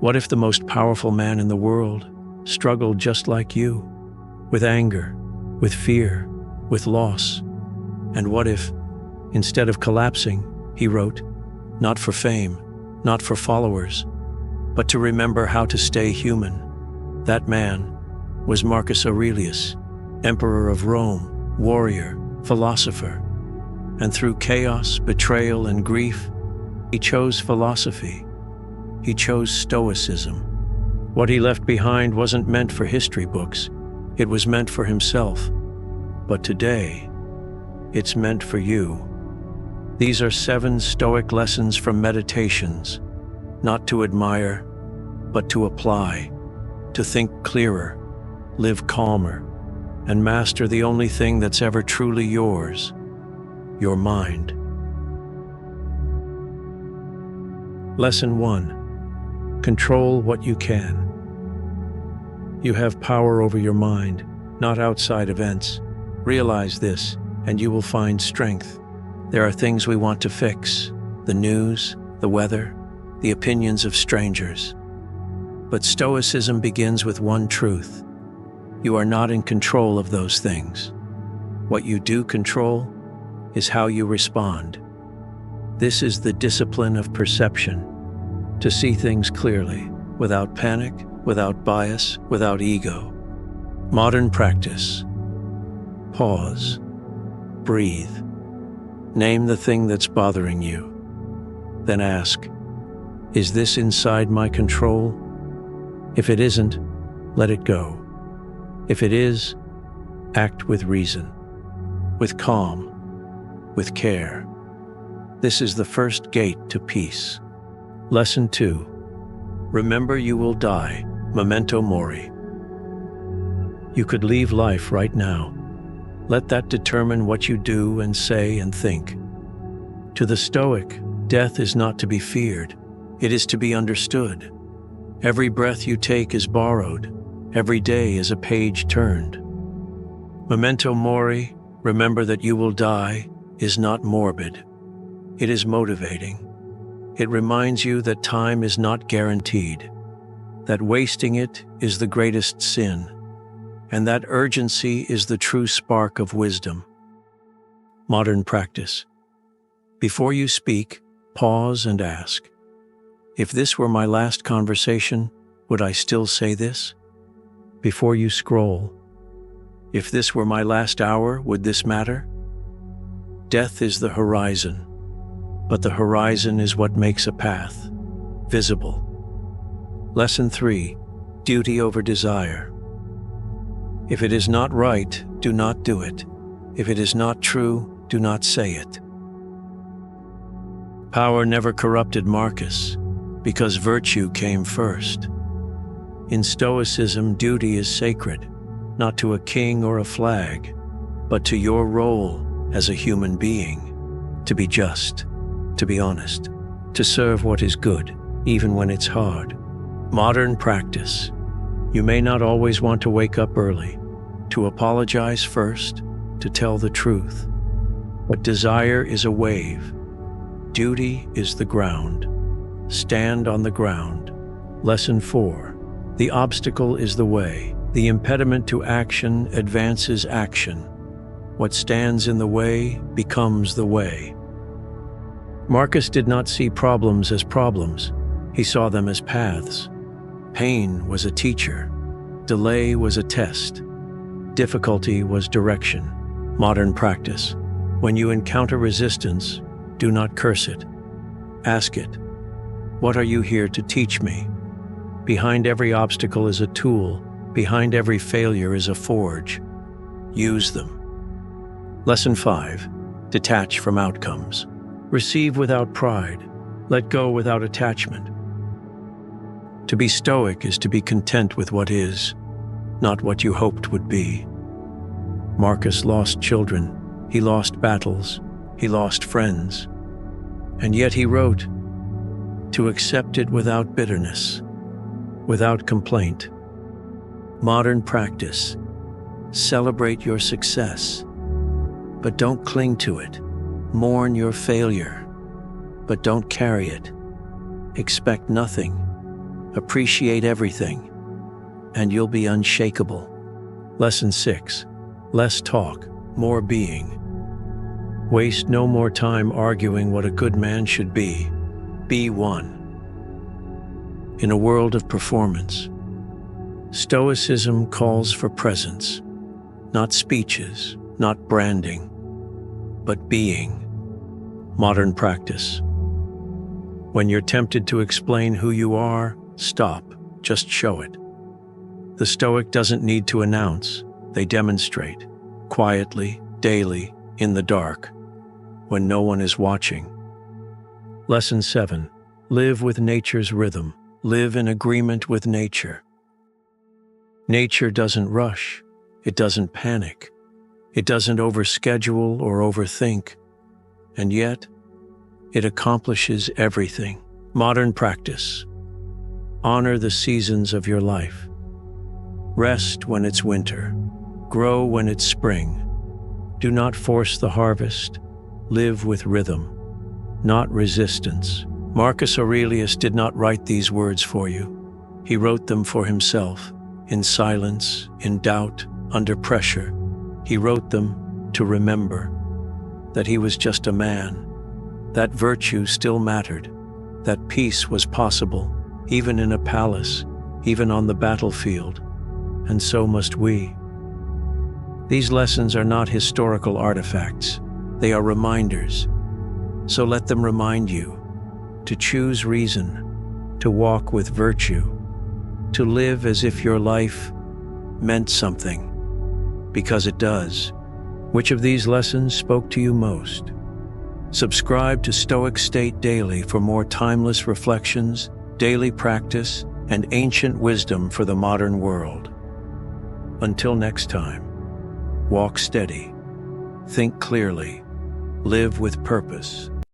What if the most powerful man in the world struggled just like you, with anger, with fear, with loss? And what if, instead of collapsing, he wrote, not for fame, not for followers, but to remember how to stay human? That man was Marcus Aurelius, emperor of Rome, warrior, philosopher. And through chaos, betrayal, and grief, he chose philosophy. He chose Stoicism. What he left behind wasn't meant for history books. It was meant for himself. But today, it's meant for you. These are 7 Stoic lessons from Meditations, not to admire, but to apply, to think clearer, live calmer, and master the only thing that's ever truly yours, your mind. Lesson 1. Control what you can. You have power over your mind, not outside events. Realize this, and you will find strength. There are things we want to fix: the news, the weather, the opinions of strangers. But Stoicism begins with one truth: you are not in control of those things. What you do control is how you respond. This is the discipline of perception, to see things clearly, without panic, without bias, without ego. Modern practice. Pause. Breathe. Name the thing that's bothering you. Then ask, is this inside my control? If it isn't, let it go. If it is, act with reason, with calm, with care. This is the first gate to peace. Lesson 2. Remember you will die. Memento mori. You could leave life right now. Let that determine what you do and say and think. To the Stoic, death is not to be feared. It is to be understood. Every breath you take is borrowed. Every day is a page turned. Memento mori, remember that you will die, is not morbid. It is motivating. It reminds you that time is not guaranteed, that wasting it is the greatest sin, and that urgency is the true spark of wisdom. Modern practice. Before you speak, pause and ask, if this were my last conversation, would I still say this? Before you scroll, if this were my last hour, would this matter? Death is the horizon, but the horizon is what makes a path visible. Lesson 3. Duty over desire. If it is not right, do not do it. If it is not true, do not say it. Power never corrupted Marcus, because virtue came first. In Stoicism, duty is sacred, not to a king or a flag, but to your role as a human being, to be just, to be honest, to serve what is good, even when it's hard. Modern practice. You may not always want to wake up early, to apologize first, to tell the truth. But desire is a wave. Duty is the ground. Stand on the ground. Lesson 4. The obstacle is the way. The impediment to action advances action. What stands in the way becomes the way. Marcus did not see problems as problems. He saw them as paths. Pain was a teacher. Delay was a test. Difficulty was direction. Modern practice. When you encounter resistance, do not curse it. Ask it, what are you here to teach me? Behind every obstacle is a tool. Behind every failure is a forge. Use them. Lesson 5. Detach from outcomes. Receive without pride. Let go without attachment. To be Stoic is to be content with what is, not what you hoped would be. Marcus lost children. He lost battles. He lost friends. And yet he wrote, to accept it without bitterness, without complaint. Modern practice. Celebrate your success, but don't cling to it. Mourn your failure, but don't carry it. Expect nothing, appreciate everything, and you'll be unshakable. Lesson 6. Less talk, more being. Waste no more time arguing what a good man should be. Be one. In a world of performance, Stoicism calls for presence, not speeches, not branding, but being. Modern practice. When you're tempted to explain who you are, stop, just show it. The Stoic doesn't need to announce, they demonstrate, quietly, daily, in the dark, when no one is watching. Lesson 7. Live with nature's rhythm. Live in agreement with nature. Nature doesn't rush. It doesn't panic. It doesn't overschedule or overthink. And yet, it accomplishes everything. Modern practice. Honor the seasons of your life. Rest when it's winter. Grow when it's spring. Do not force the harvest. Live with rhythm, not resistance. Marcus Aurelius did not write these words for you. He wrote them for himself, in silence, in doubt, under pressure. He wrote them to remember that he was just a man, that virtue still mattered, that peace was possible, even in a palace, even on the battlefield, and so must we. These lessons are not historical artifacts. They are reminders. So let them remind you to choose reason, to walk with virtue, to live as if your life meant something, because it does. Which of these lessons spoke to you most? Subscribe to Stoic State Daily for more timeless reflections, daily practice, and ancient wisdom for the modern world. Until next time, walk steady, think clearly, live with purpose,